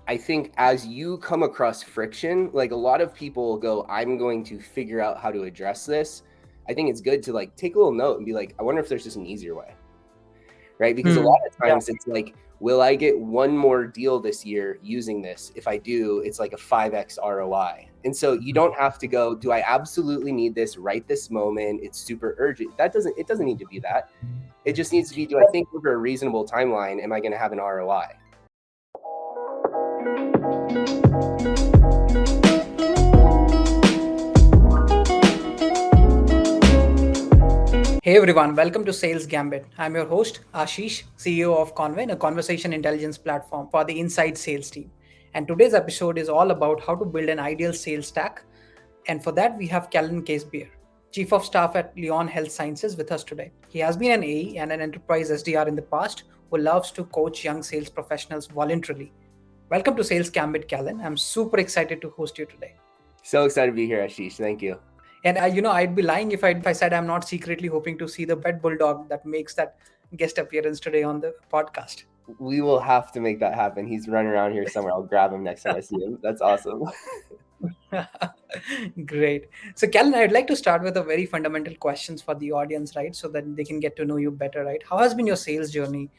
I think as you come across friction, like a lot of people go, I'm going to figure out how to address this. I think it's good to like take a little note and be like, I wonder if there's just an easier way, right? Because a lot of Yeah. times it's like, will I get one more deal this year using this? If I do, it's like a 5x ROI. And so you don't have to go, do I absolutely need this right this moment? It's super urgent. It doesn't need to be that. It just needs to be, do I think over a reasonable timeline, am I going to have an ROI? Hey everyone, welcome to Sales Gambit. I'm your host, Ashish, CEO of Convin, a conversation intelligence platform for the inside sales team. And today's episode is all about how to build an ideal sales stack. And for that, we have Kellen Casebeer, Chief of Staff at Lyon Health Sciences, with us today. He has been an AE and an Enterprise SDR in the past who loves to coach young sales professionals voluntarily. Welcome to Sales Gambit, Kellen. I'm super excited to host you today. So excited to be here, Ashish. Thank you. And I'd be lying if I said I'm not secretly hoping to see the pet bulldog that makes that guest appearance today on the podcast. We will have to make that happen. He's running around here somewhere. I'll grab him next time I see him. That's awesome. Great. So, Kellen, I'd like to start with a very fundamental questions for the audience, right? So that they can get to know you better, right? How has been your sales journey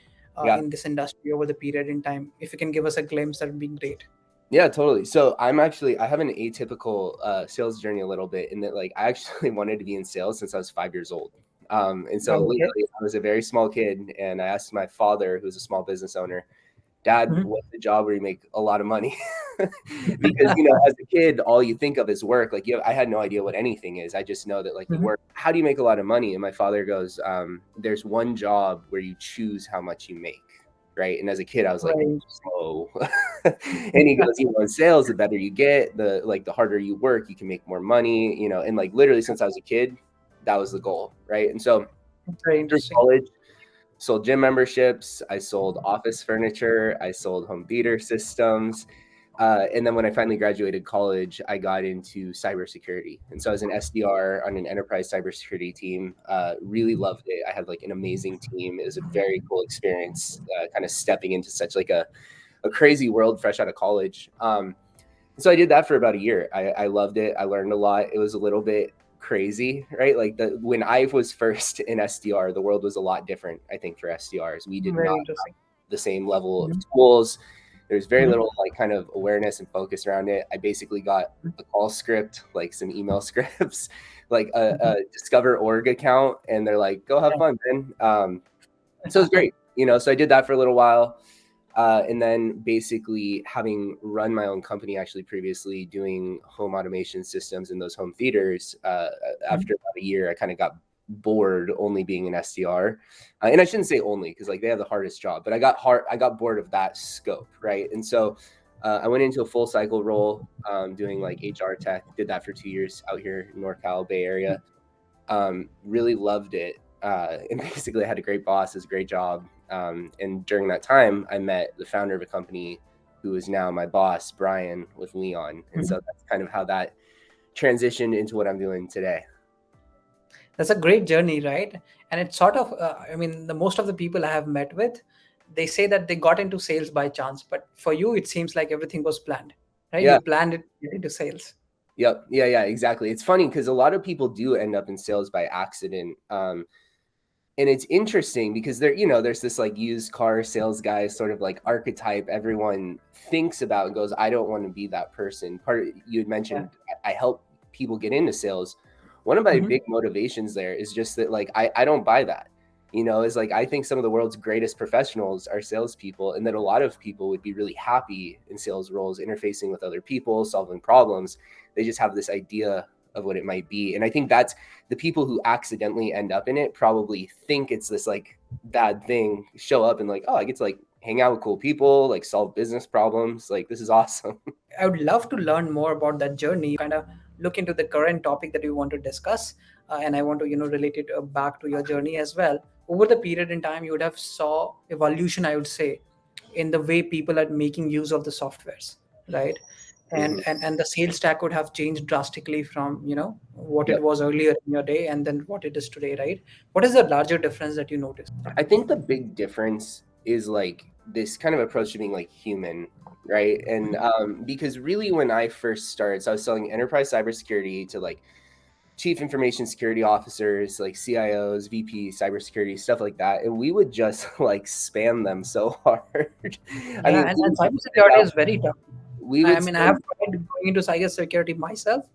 Yeah. in this industry over the period in time? If you can give us a glimpse, that'd be great. Yeah, totally. So I have an atypical sales journey a little bit in that like I actually wanted to be in sales since I was 5 years old. And so Okay. literally I was a very small kid and I asked my father, who's a small business owner, Dad, Mhm. what's the job where you make a lot of money? Because, as a kid, all you think of is work. Like I had no idea what anything is. I just know that like you Mhm. work. How do you make a lot of money? And my father goes, there's one job where you choose how much you make. Right. And as a kid, I was like, Right. oh, and he goes, in sales, the better you get, the harder you work, you can make more money, and like literally since I was a kid, that was the goal. Right. And so Very through interesting. college, sold gym memberships, I sold office furniture, I sold home theater systems. And then when I finally graduated college, I got into cybersecurity. And so I was an SDR on an enterprise cybersecurity team. Really loved it. I had like an amazing team. It was a very cool experience, kind of stepping into such like a crazy world fresh out of college. So I did that for about a year. I loved it. I learned a lot. It was a little bit crazy, right? Like when I was first in SDR, the world was a lot different, I think, for SDRs. We did not Very have interesting. the same level of Mhm. tools. There's very Mhm. little like kind of awareness and focus around it. I basically got a call script, like some email scripts, like a Discover org account, and they're like, "Go have fun, man." So it's great, So I did that for a little while. And then basically having run my own company actually previously doing home automation systems in those home theaters, after about a year, I kind of got bored only being an SDR. And I shouldn't say only because like they have the hardest job, but I got bored of that scope. Right. And so I went into a full cycle role, doing like HR tech, did that for 2 years out here in NorCal Bay Area. Really loved it. And basically I had a great boss, it was a great job. And during that time, I met the founder of a company who is now my boss, Brian, with Leon. And so that's kind of how that transitioned into what I'm doing today. That's a great journey, right? And it's sort of, the most of the people I have met with, they say that they got into sales by chance. But for you, it seems like everything was planned, right? Yeah. You planned it to get into sales. Yep. Yeah. Exactly. It's funny because a lot of people do end up in sales by accident. And it's interesting because there's this like used car sales guy sort of like archetype everyone thinks about and goes, I don't want to be that person. You had Yeah. mentioned I help people get into sales. One of my Mhm. big motivations there is just that like I don't buy that. Is like I think some of the world's greatest professionals are salespeople, and that a lot of people would be really happy in sales roles, interfacing with other people, solving problems. They just have this idea of what it might be. And I think that's the people who accidentally end up in it probably think it's this like bad thing, show up and like, oh, I get to like hang out with cool people, like solve business problems. Like, this is awesome. I would love to learn more about that journey, kind of look into the current topic that we want to discuss. And I want to, relate it back to your journey as well. Over the period in time, you would have saw evolution, I would say, in the way people are making use of the softwares, right? Mm-hmm. And the sales stack would have changed drastically from, what it Yep. was earlier in your day and then what it is today, right? What is the larger difference that you notice? I think the big difference is like this kind of approach to being like human, right? And because really when I first started, so I was selling enterprise cybersecurity to like chief information security officers, like CIOs, VP cybersecurity, stuff like that, and we would just like spam them so hard. I mean, And cybersecurity is very tough. we I would mean, I have tried going into cybersecurity myself,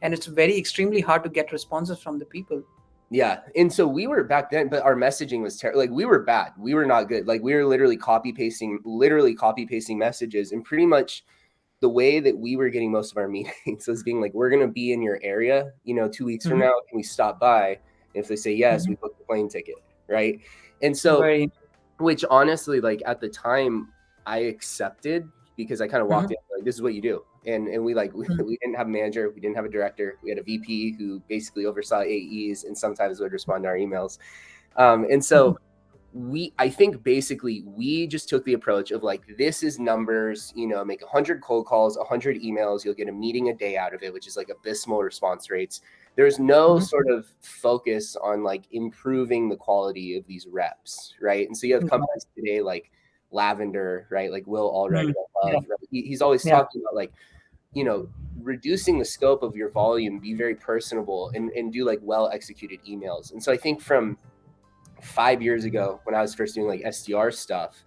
and it's very extremely hard to get responses from the people. Yeah. And so we were back then, but our messaging was terrible. Like we were bad. We were not good. Like we were literally copy pasting messages. And pretty much the way that we were getting most of our meetings was being like, we're going to be in your area, 2 weeks from now. Can we stop by? And if they say yes, we book the plane ticket. Right. And so, which honestly, like at the time I accepted because I kind of walked in like, this is what you do. And we didn't have a manager, we didn't have a director, we had a VP who basically oversaw AEs and sometimes would respond to our emails. And so I think basically we just took the approach of like, this is numbers, make 100 cold calls, 100 emails, you'll get a meeting a day out of it, which is like abysmal response rates. There's no sort of focus on like improving the quality of these reps, right? And so you have companies today like Lavender, right? Like Will already above, right? He's always talking about like, reducing the scope of your volume, be very personable and do like well executed emails. And so I think from 5 years ago when I was first doing like SDR stuff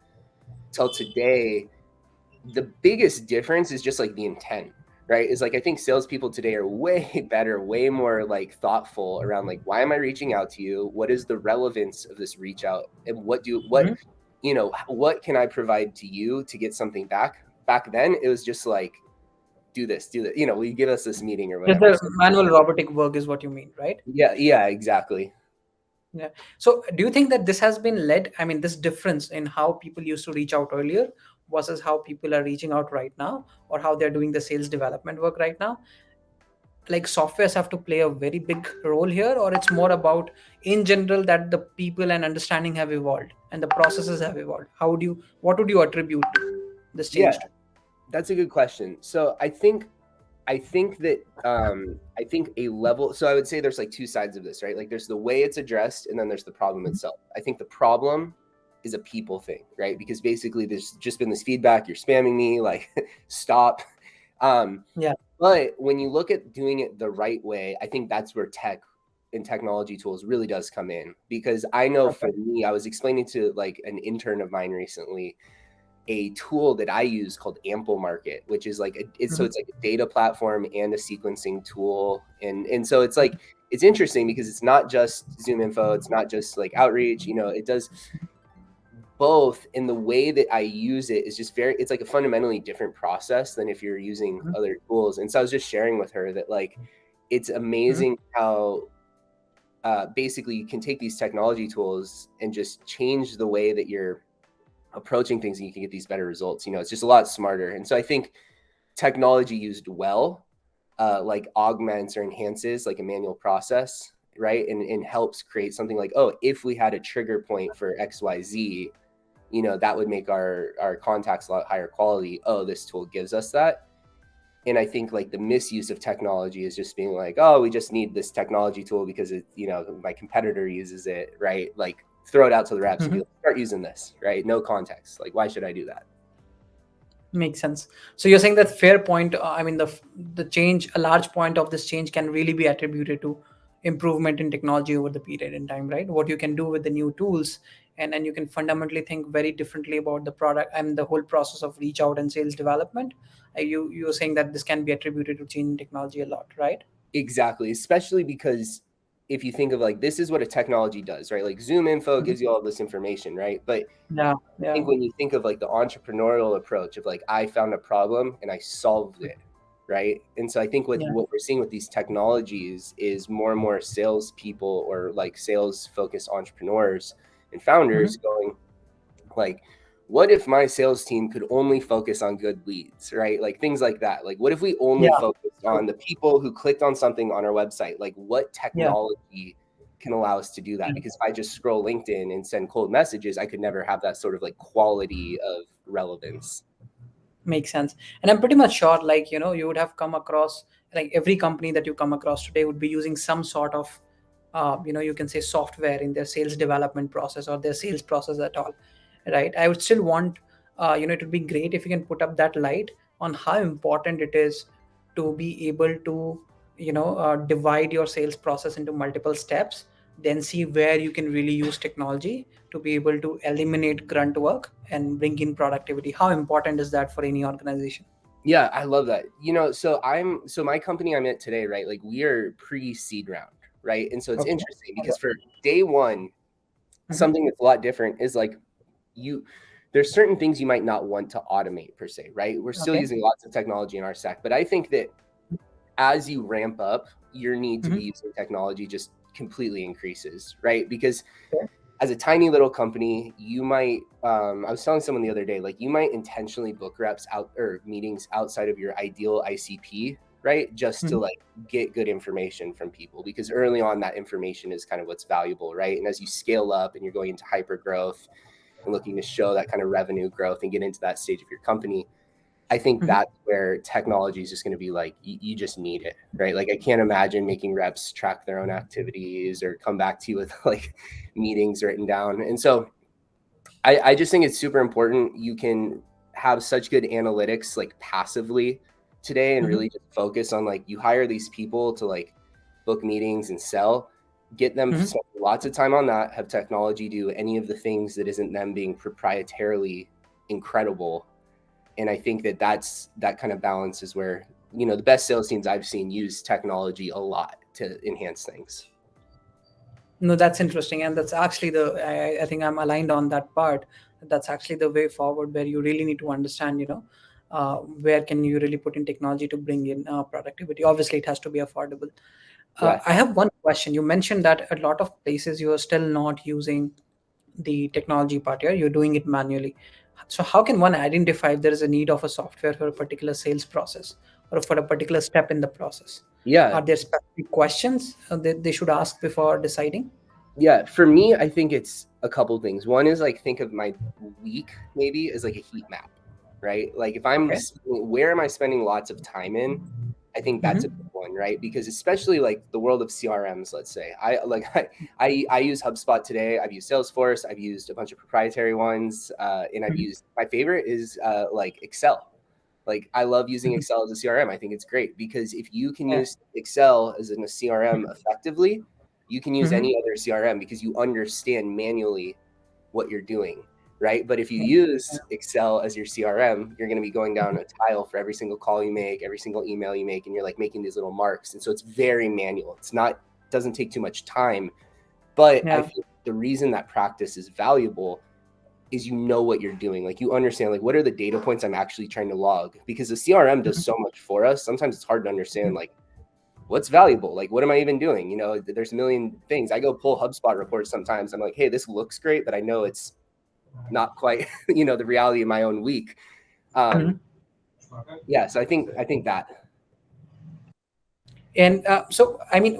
till today, the biggest difference is just like the intent, right? Is like, I think salespeople today are way better, way more like thoughtful around like, why am I reaching out to you? What is the relevance of this reach out? And what can I provide to you to get something back? Back then it was just like, do this, will you give us this meeting or whatever? The manual robotic work is what you mean, right? Yeah, exactly. Yeah. So do you think that this has been this difference in how people used to reach out earlier versus how people are reaching out right now, or how they're doing the sales development work right now? Like softwares have to play a very big role here, or it's more about in general that the people and understanding have evolved and the processes have evolved? What would you attribute this change to? That's a good question. So I think that I think a level, so I would say there's like two sides of this, right? Like there's the way it's addressed and then there's the problem itself. I think the problem is a people thing, right? Because basically there's just been this feedback, you're spamming me, like stop. But when you look at doing it the right way, I think that's where tech and technology tools really does come in. Because I know for me, I was explaining to like an intern of mine recently, a tool that I use called Ample Market, which is like it's like a data platform and a sequencing tool. And so it's like, it's interesting because it's not just Zoom info, it's not just like outreach, it does both. And the way that I use it is just it's like a fundamentally different process than if you're using other tools. And so I was just sharing with her that like, it's amazing how basically you can take these technology tools and just change the way that you're approaching things and you can get these better results. It's just a lot smarter. And so I think technology used well, like augments or enhances like a manual process, right? And helps create something like, oh, if we had a trigger point for XYZ, that would make our contacts a lot higher quality. Oh, this tool gives us that. And I think like the misuse of technology is just being like, oh, we just need this technology tool because it, my competitor uses it, right? Like throw it out to the reps and be like, start using this, right? No context. Like, why should I do that? Makes sense. So you're saying that fair point, the change, a large point of this change can really be attributed to improvement in technology over the period in time, right? What you can do with the new tools, and then you can fundamentally think very differently about the product and the whole process of reach out and sales development. You're saying that this can be attributed to change in technology a lot, right? Exactly. Especially because if you think of like, this is what a technology does, right? Like Zoom info gives you all this information, right? But I think when you think of like the entrepreneurial approach of like, I found a problem and I solved it, right? And so I think what we're seeing with these technologies is more and more salespeople or like sales focused entrepreneurs and founders going like, what if my sales team could only focus on good leads, right? Like things like that. Like, what if we only focused on the people who clicked on something on our website? Like, what technology can allow us to do that? Because if I just scroll LinkedIn and send cold messages, I could never have that sort of like quality of relevance. Makes sense. And I'm pretty much sure, like, you would have come across, like every company that you come across today would be using some sort of, you can say software in their sales development process or their sales process at all. Right. I would still want it would be great if you can put up that light on how important it is to be able to divide your sales process into multiple steps, then see where you can really use technology to be able to eliminate grunt work and bring in productivity. How important is that for any organization? Yeah, I love that. So my company I'm at today, right? Like we are pre-seed round, right? And so it's Okay. interesting because for day one, Mhm. something that's a lot different is like there's certain things you might not want to automate per se, right? We're still Okay. using lots of technology in our stack, but I think that as you ramp up, your need to Mhm. be using technology just completely increases, right? Because Okay. as a tiny little company, you might, I was telling someone the other day, like you might intentionally book reps out or meetings outside of your ideal ICP, right? Just to Mhm. like get good information from people, because early on that information is kind of what's valuable, right? And as you scale up and you're going into hyper growth and looking to show that kind of revenue growth and get into that stage of your company, I think Mhm. that's where technology is just going to be like, you just need it, right? Like I can't imagine making reps track their own activities or come back to you with like meetings written down. And so I just think it's super important. You can have such good analytics like passively today and Mhm. really just focus on like you hire these people to like book meetings and sell, get them Mhm. spend lots of time on that, have technology do any of the things that isn't them being proprietarily incredible. And I think that kind of balance is where, the best sales teams I've seen use technology a lot to enhance things. No, that's interesting, and that's actually I think I'm aligned on that part. That's actually the way forward, where you really need to understand, where can you really put in technology to bring in productivity. Obviously, it has to be affordable. Yeah. I have one question. You mentioned that a lot of places you are still not using the technology part here. You're doing it manually. So how can one identify if there is a need of a software for a particular sales process or for a particular step in the process? Yeah. Are there specific questions that they should ask before deciding? Yeah. For me, I think it's a couple things. One is like think of my week maybe as like a heat map, right? Like if Okay. where am I spending lots of time in? I think that's a Mm-hmm. big one, right? Because especially like the world of CRMs, let's say, I use HubSpot today. I've used Salesforce. I've used a bunch of proprietary ones, and I've Mm-hmm. used my favorite is like Excel. Like I love using Excel as a CRM. I think it's great because if you can Yeah. use Excel as in a CRM effectively, you can use Mm-hmm. any other CRM because you understand manually what you're doing, right? But if you Yeah. use Excel as your CRM, you're going to be going down a tile for every single call you make, every single email you make, and you're like making these little marks. And so it's very manual. Doesn't take too much time. But I Yeah. think the reason that practice is valuable is what you're doing. Like you understand, like what are the data points I'm actually trying to log? Because the CRM does so much for us. Sometimes it's hard to understand, like what's valuable, like what am I even doing? There's a million things. I go pull HubSpot reports sometimes. I'm like, hey, this looks great, but I know it's not quite the reality of my own week. Mm-hmm. Yeah, so I think that. And so, I mean,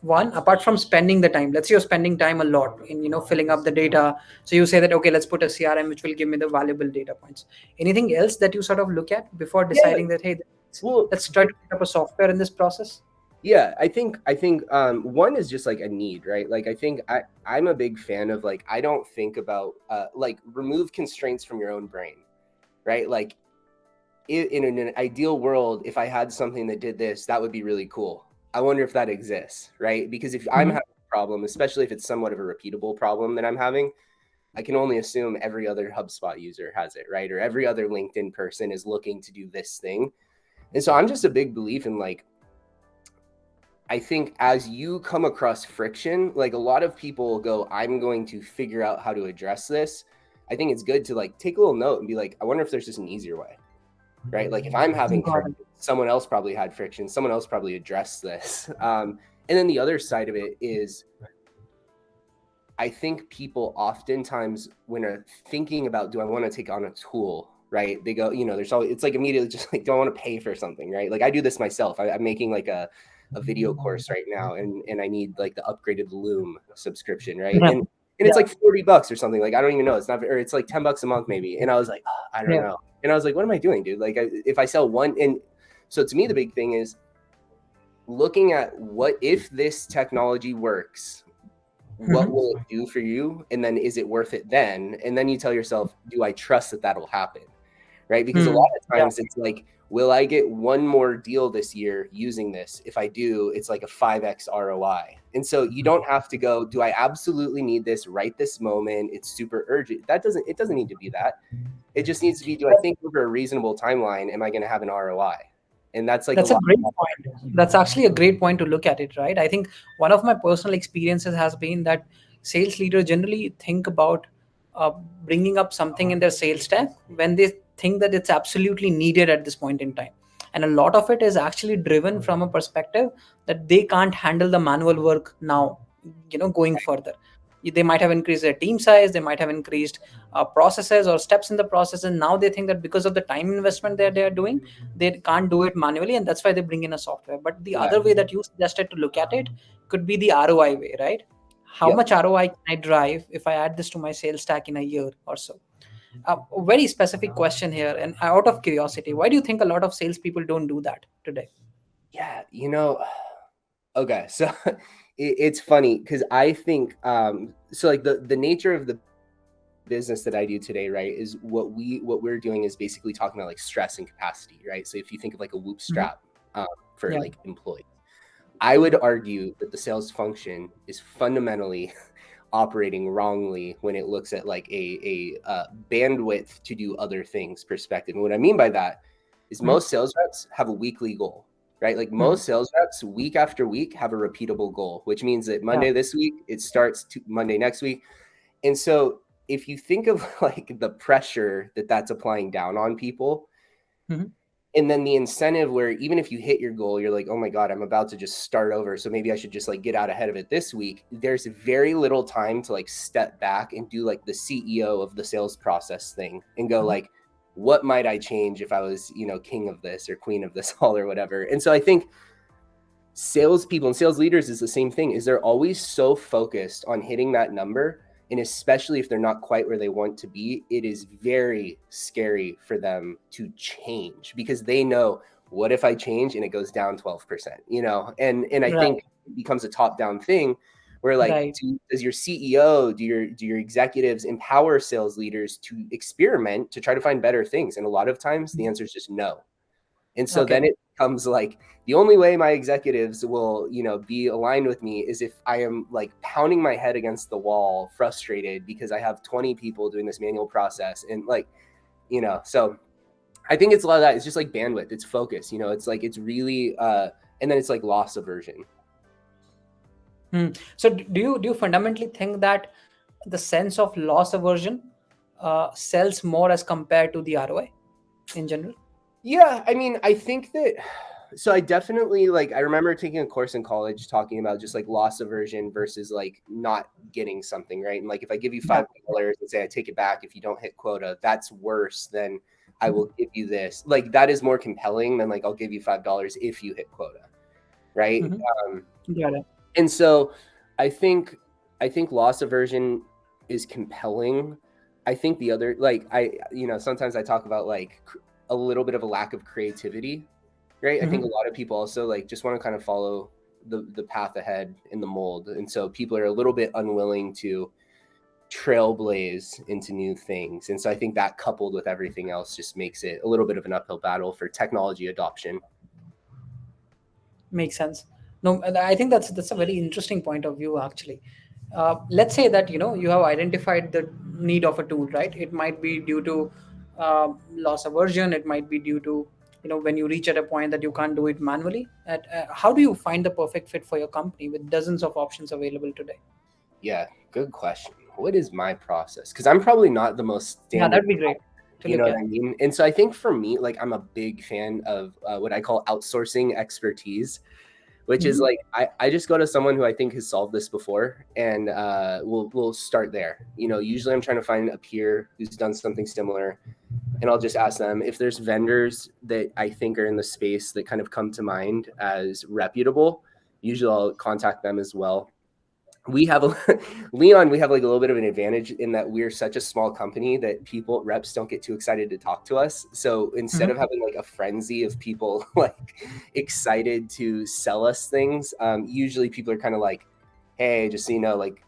one, apart from spending the time, let's say you're spending time a lot in, filling up the data. So you say that, okay, let's put a CRM, which will give me the valuable data points. Anything else that you sort of look at before Yeah, deciding that, hey, well, let's try to put up a software in this process? yeah, I think one is just like a need, right? Like I think I'm a big fan of like I don't think about like remove constraints from your own brain, right? Like in an ideal world, if I had something that did this, that would be really cool. I wonder if that exists, right? Because if I'm Mm-hmm. having a problem, especially if it's somewhat of a repeatable problem that I'm having, I can only assume every other HubSpot user has it, right? Or every other LinkedIn person is looking to do this thing. And so I'm just a big belief in like, I think as you come across friction, like a lot of people go, I'm going to figure out how to address this. I think it's good to like take a little note and be like, I wonder if there's just an easier way, right? Like if I'm having Got friction, it. someone else probably had friction, someone else probably addressed this. And then the other side of it is I think people oftentimes when are thinking about, do I want to take on a tool, right? They go, there's always, it's like immediately just like, do I want to pay for something, right? Like I do this myself. I'm making like a video course right now and I need like the upgraded Loom subscription, right? Yeah. And it's like $40 or something. Like, I don't even know. It's not, or it's like $10 a month maybe. And I was like, oh, I don't Yeah. know. And I was like, what am I doing, dude? Like if I sell one, and so to me, the big thing is looking at what if this technology works, what will it do for you? And then is it worth it then? And then you tell yourself, do I trust that that'll happen? Right? Because a lot of times it's like, will I get one more deal this year using this? If I do, it's like a 5x ROI. And so you don't have to go, do I absolutely need this right this moment? It's super urgent. It doesn't need to be that. It just needs to be, do I think over a reasonable timeline, am I going to have an ROI? And that's like That's a great point. That's actually a great point to look at it, right? I think one of my personal experiences has been that sales leaders generally think about uh, bringing up something in their sales stack when they think that it's absolutely needed at this point in time. And a lot of it is actually driven from a perspective that they can't handle the manual work now, going further. They might have increased their team size, they might have increased processes or steps in the process, and now they think that because of the time investment that they are doing, they can't do it manually, and that's why they bring in a software. But the other way that you suggested to look at it could be the ROI way, right? How much ROI can I drive if I add this to my sales stack in a year or so? A very specific question here, and out of curiosity, why do you think a lot of salespeople don't do that today? Yeah, okay, so it's funny because I think so like the nature of the business that I do today, right, is what we're doing is basically talking about like stress and capacity, right? So if you think of like a whoop strap for like employees, I would argue that the sales function is fundamentally operating wrongly when it looks at like a bandwidth to do other things perspective. And what I mean by that is most sales reps have a weekly goal, right? Like most sales reps week after week have a repeatable goal, which means that Monday this week, it starts to Monday next week. And so if you think of like the pressure that that's applying down on people, and then the incentive where even if you hit your goal, you're like, oh my God, I'm about to just start over. So maybe I should just like get out ahead of it this week. There's very little time to like step back and do like the CEO of the sales process thing and go like, what might I change if I was, king of this or queen of this all or whatever. And so I think salespeople and sales leaders is the same thing, is they're always so focused on hitting that number. And especially if they're not quite where they want to be, it is very scary for them to change because they know, what if I change and it goes down 12%, and I think it becomes a top-down thing where like, does your CEO, do your executives empower sales leaders to experiment to try to find better things? And a lot of times the answer is just no. And so then it becomes like, the only way my executives will, be aligned with me is if I am like pounding my head against the wall, frustrated because I have 20 people doing this manual process. And like, so I think it's a lot of that. It's just like bandwidth, it's focus, it's like, it's really, and then it's like loss aversion. So do you fundamentally think that the sense of loss aversion sells more as compared to the ROI in general? Yeah, I mean, I think that, so I definitely I remember taking a course in college talking about just like loss aversion versus like not getting something, right? And like, if I give you $5 and say I take it back if you don't hit quota, that's worse than I will give you this. Like, that is more compelling than like, I'll give you $5 if you hit quota, right? And so I think loss aversion is compelling. I think the other, sometimes I talk about like a little bit of a lack of creativity, right? I think a lot of people also like just want to kind of follow the path ahead in the mold. And so people are a little bit unwilling to trailblaze into new things. And so I think that coupled with everything else just makes it a little bit of an uphill battle for technology adoption. Makes sense. No, I think that's a very interesting point of view, actually. Let's say that, you have identified the need of a tool, right? It might be due to loss aversion. It might be due to, when you reach at a point that you can't do it manually. How do you find the perfect fit for your company with dozens of options available today? Yeah, good question. What is my process? Because I'm probably not the most standard. Yeah, that'd be great. You know what I mean? And so I think for me, like, I'm a big fan of what I call outsourcing expertise, which is like, I just go to someone who I think has solved this before, and we'll start there. Usually I'm trying to find a peer who's done something similar, and I'll just ask them if there's vendors that I think are in the space that kind of come to mind as reputable. Usually I'll contact them as well. We have Leon, we have like a little bit of an advantage in that we're such a small company that reps don't get too excited to talk to us. So instead of having like a frenzy of people like excited to sell us things, usually people are kind of like, hey, just so you know, like,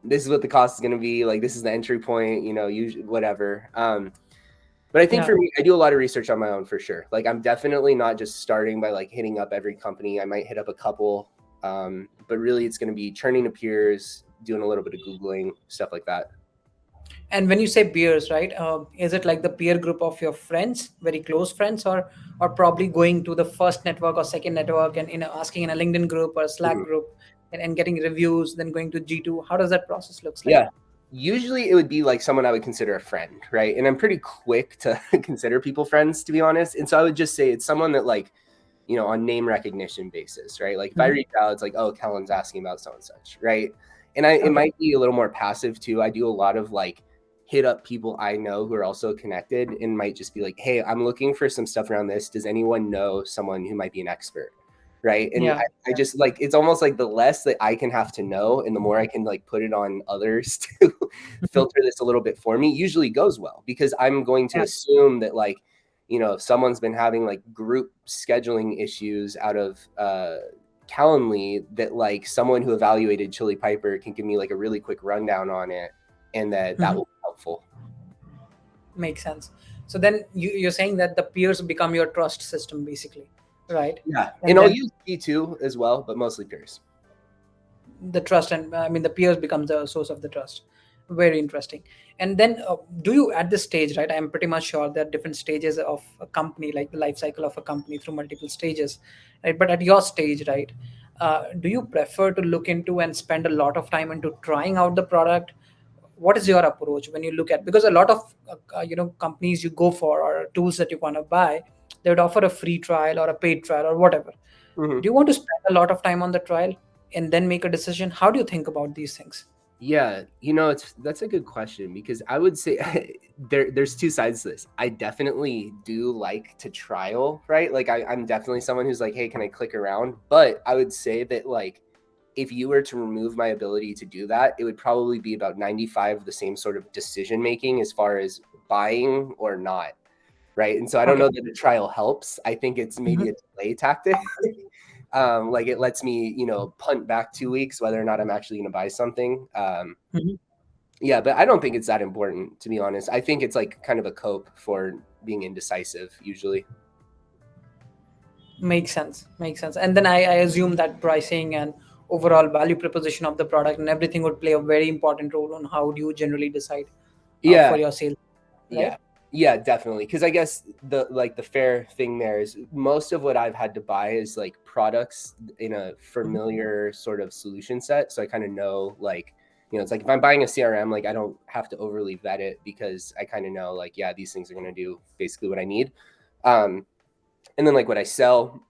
this is what the cost is going to be. Like, this is the entry point, usually whatever. But I think for me, I do a lot of research on my own for sure. Like, I'm definitely not just starting by like hitting up every company. I might hit up a couple, but really it's going to be churning to peers, doing a little bit of Googling, stuff like that. And when you say peers, right, is it like the peer group of your friends, very close friends, or probably going to the first network or second network and asking in a LinkedIn group or a Slack group and getting reviews, then going to G2? How does that process looks like? Yeah, usually it would be like someone I would consider a friend, right? And I'm pretty quick to consider people friends, to be honest. And so I would just say it's someone that like, on name recognition basis, right? Like if I reach out, it's like, oh, Kellen's asking about so and such, right? And it might be a little more passive too. I do a lot of like hit up people I know who are also connected, and might just be like, hey, I'm looking for some stuff around this. Does anyone know someone who might be an expert? Right. And I just like, it's almost like the less that I can have to know and the more I can like put it on others to filter this a little bit for me, usually goes well, because I'm going to assume that like, if someone's been having like group scheduling issues out of Calendly, that like someone who evaluated Chili Piper can give me like a really quick rundown on it, and that will be helpful. Makes sense. So then you're saying that the peers become your trust system, basically, right? Yeah, and I'll use P2 as well, but mostly peers. The trust, and the peers becomes the source of the trust. Very interesting. And then do you, at this stage, right, I'm pretty much sure there are different stages of a company, like the life cycle of a company through multiple stages, right? But at your stage, right, do you prefer to look into and spend a lot of time into trying out the product? What is your approach when you look at, because a lot of companies you go for, or tools that you want to buy, they would offer a free trial or a paid trial or whatever. Do you want to spend a lot of time on the trial and then make a decision? How do you think about these things? Yeah, that's a good question, because I would say there's two sides to this. I definitely do like to trial, right? Like I'm definitely someone who's like, hey, can I click around? But I would say that like, if you were to remove my ability to do that, it would probably be about 95 the same sort of decision making as far as buying or not, right? And so I don't know that the trial helps. I think it's maybe a delay tactic. Like it lets me, punt back 2 weeks whether or not I'm actually going to buy something. Yeah, but I don't think it's that important, to be honest. I think it's like kind of a cope for being indecisive usually. Makes sense. And then I assume that pricing and overall value proposition of the product and everything would play a very important role on how do you generally decide for your sales, right? Yeah, definitely. Because I guess the fair thing there is most of what I've had to buy is like products in a familiar sort of solution set. So I kind of know, like, it's like if I'm buying a CRM, like I don't have to overly vet it, because I kind of know like, yeah, these things are going to do basically what I need. And then like what I sell,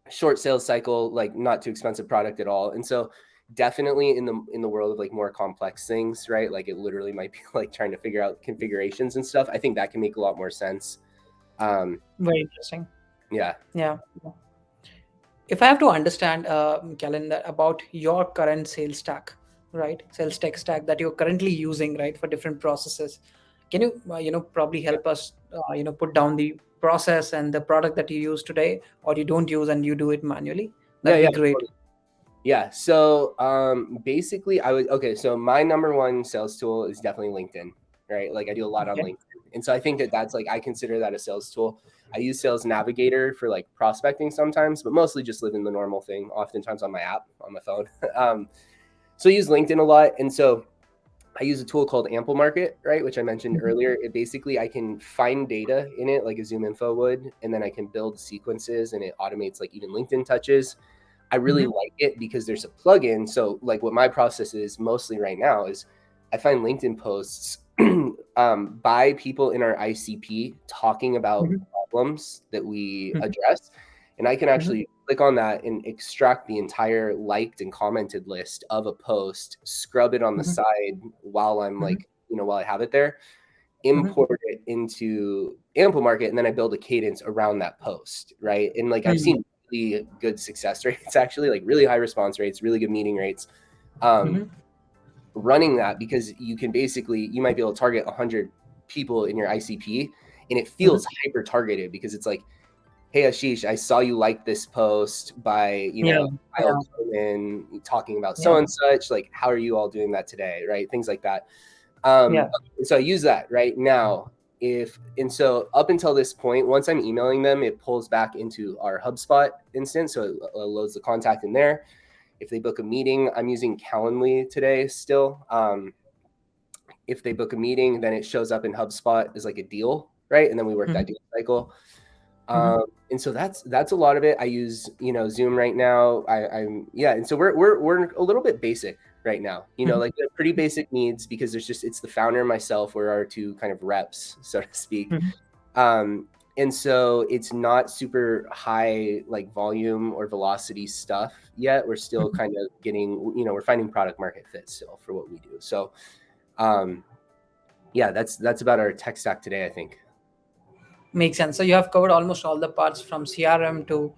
short sales cycle, like not too expensive product at all. And so definitely in the world of like more complex things, right? Like it literally might be like trying to figure out configurations and stuff. I think that can make a lot more sense. Very interesting. Yeah. If I have to understand, Kellen, about your current sales stack, right? Sales tech stack that you're currently using, right, for different processes. Can you, probably help us, put down the process and the product that you use today, or you don't use and you do it manually? That'd be great. Yeah. So basically so my number one sales tool is definitely LinkedIn, right? Like I do a lot on LinkedIn. And so I think that's like, I consider that a sales tool. I use Sales Navigator for like prospecting sometimes, but mostly just living the normal thing, oftentimes on my app, on my phone. So I use LinkedIn a lot. And so I use a tool called Ample Market, right, which I mentioned earlier. It basically, I can find data in it like a Zoom Info would, and then I can build sequences, and it automates like even LinkedIn touches. I really like it because there's a plugin. So like what my process is mostly right now is I find LinkedIn posts by people in our ICP talking about problems that we address. And I can actually click on that and extract the entire liked and commented list of a post, scrub it on the side while I'm like, while I have it there, import it into Ample Market, and then I build a cadence around that post, right? And like I've seen really good success rates, actually, like really high response rates, really good meeting rates, running that, because you can basically, you might be able to target 100 people in your ICP, and it feels hyper targeted, because it's like hey Ashish, I saw you like this post by, Yeah. Kyle Yeah. Convin talking about so Yeah. and such, like, how are you all doing that today, right? Things like that. Yeah. So I use that right now. So up until this point, once I'm emailing them, it pulls back into our HubSpot instance. So it loads the contact in there. If they book a meeting, I'm using Calendly today still. If they book a meeting, then it shows up in HubSpot as like a deal, right? And then we work that deal cycle. And so that's a lot of it. I use, Zoom right now. And so we're a little bit basic right now, like they're pretty basic needs because it's the founder and myself, we're our two kind of reps, so to speak. And so it's not super high like volume or velocity stuff yet. We're still kind of getting, we're finding product market fit still for what we do. So that's about our tech stack today, I think. Makes sense. So you have covered almost all the parts from CRM to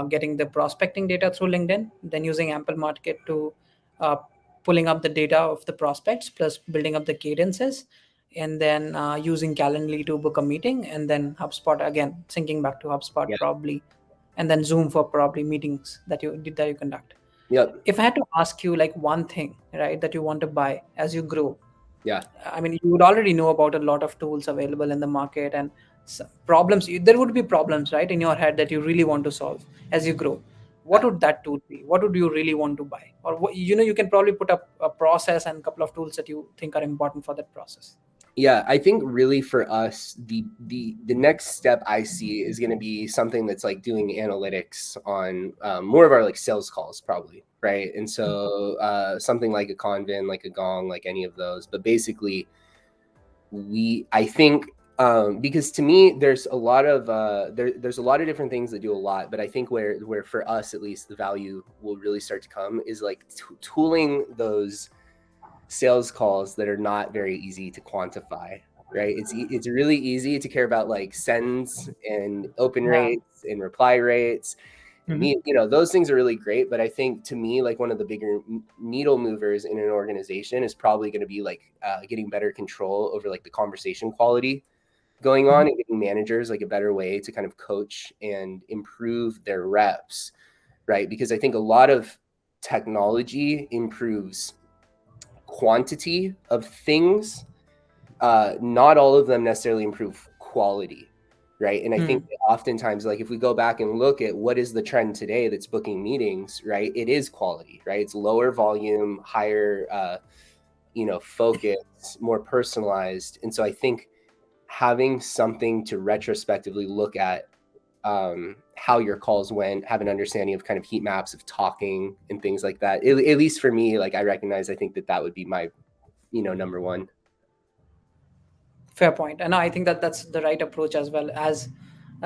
getting the prospecting data through LinkedIn, then using Ample Market to pulling up the data of the prospects, plus building up the cadences, and then using Calendly to book a meeting, and then HubSpot again, syncing back to HubSpot Yeah. probably, and then Zoom for probably meetings that you conduct. Yep. If I had to ask you like one thing, right, that you want to buy as you grow, Yeah. I mean, you would already know about a lot of tools available in the market and problems. There would be problems, right, in your head that you really want to solve as you grow. What would that tool be? What would you really want to buy? Or what, you can probably put up a process and a couple of tools that you think are important for that process. Yeah, I think really for us, the next step I see is going to be something that's like doing analytics on more of our like sales calls, probably, right? And so something like a Convin, like a Gong, like any of those. But basically, I think because to me, there's a lot of there's a lot of different things that do a lot, but I think where for us at least the value will really start to come is like tooling those sales calls that are not very easy to quantify, right? It's really easy to care about like sends and open rates and reply rates. Those things are really great, but I think to me, like one of the bigger needle movers in an organization is probably going to be like getting better control over like the conversation quality going on and giving managers like a better way to kind of coach and improve their reps, right? Because I think a lot of technology improves quantity of things. Not all of them necessarily improve quality, right? And I think that oftentimes, like if we go back and look at what is the trend today that's booking meetings, right? It is quality, right? It's lower volume, higher, focus, more personalized. And so I think having something to retrospectively look at how your calls went, have an understanding of kind of heat maps of talking and things like that. At least for me, like I think that would be my, number one. Fair point. And I think that that's the right approach as well. As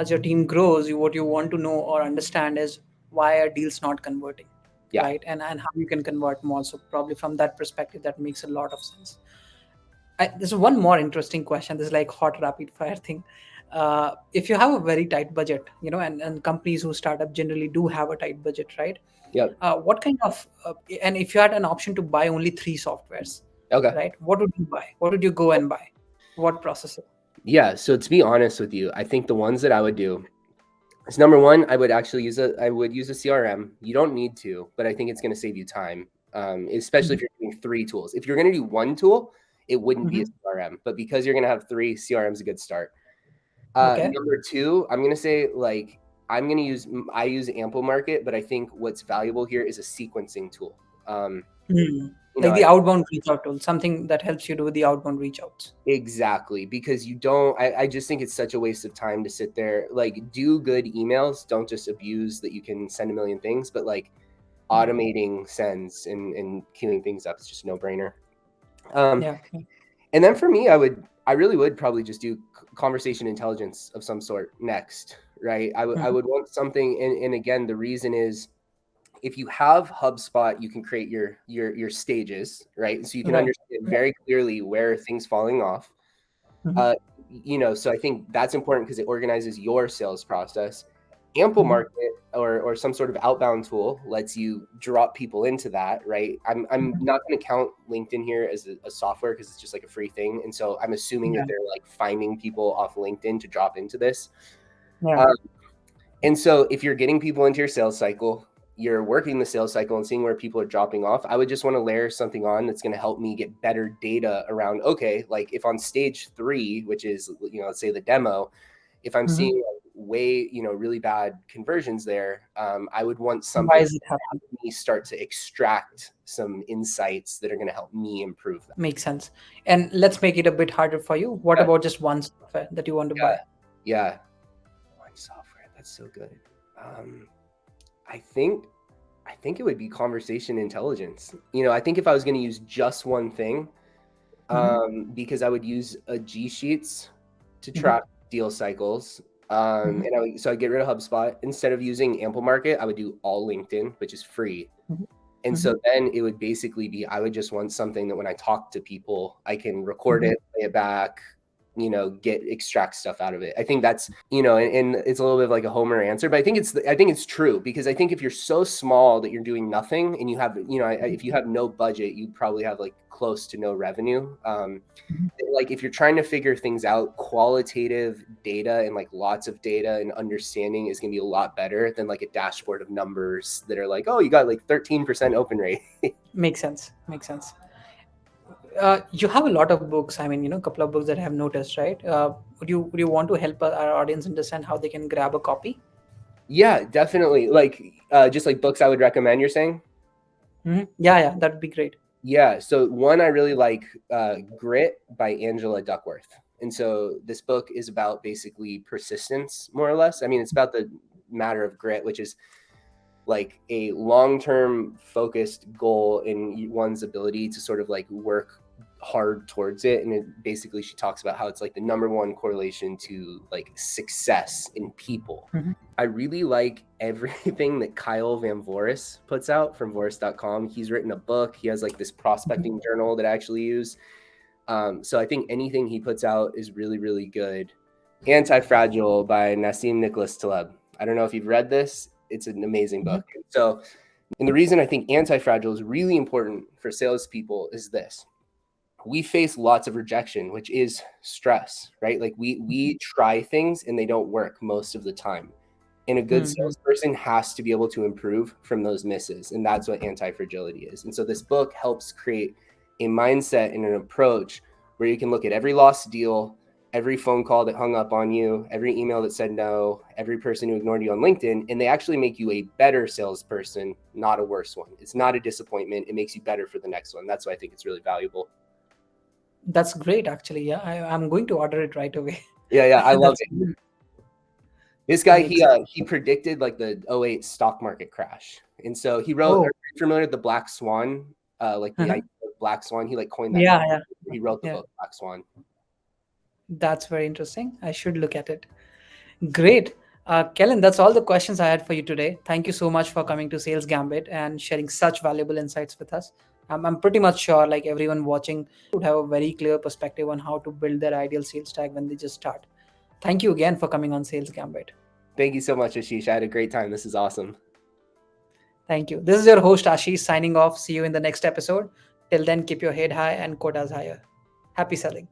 your team grows, what you want to know or understand is why are deals not converting, right? And how you can convert more. So probably from that perspective, that makes a lot of sense. There's one more interesting question. This is like hot rapid fire thing. If you have a very tight budget, and companies who start up generally do have a tight budget, right? Yep. What kind of, and if you had an option to buy only 3 softwares, okay, right? What would you buy? What would you go and buy? What processor? Yeah. So to be honest with you, I think the ones that I would do is number one, I would use a CRM. You don't need to, but I think it's going to save you time, especially if you're doing 3 tools. If you're going to do 1 tool, it wouldn't be a CRM, but because you're going to have 3, CRM is a good start. Number 2, I'm going to say like I use Ample Market, but I think what's valuable here is a sequencing tool. Like the outbound reach out tool, something that helps you do the outbound reach outs. Exactly, because I just think it's such a waste of time to sit there, like do good emails. Don't just abuse that you can send a million things, but like automating sends and queuing things up is just a no-brainer. And then for me, I really would probably just do conversation intelligence of some sort next, right? I would want something, and again, the reason is if you have HubSpot, you can create your stages, right? So you can understand very clearly where things falling off. So I think that's important because it organizes your sales process. Ample Market or some sort of outbound tool lets you drop people into that, right? I'm not going to count LinkedIn here as a software because it's just like a free thing, and so I'm assuming that they're like finding people off LinkedIn to drop into this. And so if you're getting people into your sales cycle, you're working the sales cycle and seeing where people are dropping off, I would just want to layer something on that's going to help me get better data around, okay, like if on stage 3, which is, let's say the demo, if I'm seeing way, really bad conversions there, I would want something Why is it happening? to help me start to extract some insights that are going to help me improve that. Makes sense. And let's make it a bit harder for you. What about just one software that you want to buy? Yeah. One software. That's so good. I think it would be conversation intelligence. I think if I was going to use just one thing, because I would use a G Sheets to track deal cycles. And so I get rid of HubSpot. Instead of using Ample Market, I would do all LinkedIn, which is free. And so then it would basically be, I would just want something that when I talk to people, I can record it, play it back, extract stuff out of it. I think that's, and it's a little bit of like a homer answer, but I think it's true, because I think if you're so small that you're doing nothing and you have, if you have no budget, you probably have like close to no revenue. Like if you're trying to figure things out, qualitative data and like lots of data and understanding is going to be a lot better than like a dashboard of numbers that are like, oh, you got like 13% open rate. Makes sense. You have a lot of books. I mean, a couple of books that I have noticed, right? Would you want to help our audience understand how they can grab a copy? Yeah, definitely. Like just like books I would recommend, you're saying? Yeah, that would be great. Yeah. So one I really like, Grit by Angela Duckworth. And so this book is about basically persistence, more or less. I mean, it's about the matter of grit, which is like a long-term focused goal in one's ability to sort of like work hard towards it. And basically she talks about how it's like the number one correlation to like success in people. I really like everything that Kyle Van Voris puts out from Voris.com. He's written a book. He has like this prospecting journal that I actually use. So I think anything he puts out is really, really good. Anti-Fragile by Nassim Nicholas Taleb. I don't know if you've read this. It's an amazing book. So, and the reason I think Anti-Fragile is really important for salespeople is this. We face lots of rejection, which is stress, right? Like we try things and they don't work most of the time. And a good salesperson has to be able to improve from those misses. And that's what anti-fragility is. And so this book helps create a mindset and an approach where you can look at every lost deal, every phone call that hung up on you, every email that said no, every person who ignored you on LinkedIn, and they actually make you a better salesperson, not a worse one. It's not a disappointment. It makes you better for the next one. That's why I think it's really valuable. That's great, actually. Yeah, I'm going to order it right away. Yeah, I love it. This guy, he predicted like the 2008 stock market crash. And so he wrote, are you familiar with the Black Swan? Like the idea of Black Swan, he like coined that. Yeah. He wrote the book Black Swan. That's very interesting. I should look at it. Great. Kellen, that's all the questions I had for you today. Thank you so much for coming to Sales Gambit and sharing such valuable insights with us. I'm pretty much sure like everyone watching would have a very clear perspective on how to build their ideal sales tag when they just start. Thank you again for coming on Sales Gambit. Thank you so much, Ashish. I had a great time. This is awesome. Thank you. This is your host, Ashish, signing off. See you in the next episode. Till then, keep your head high and quotas higher. Happy selling.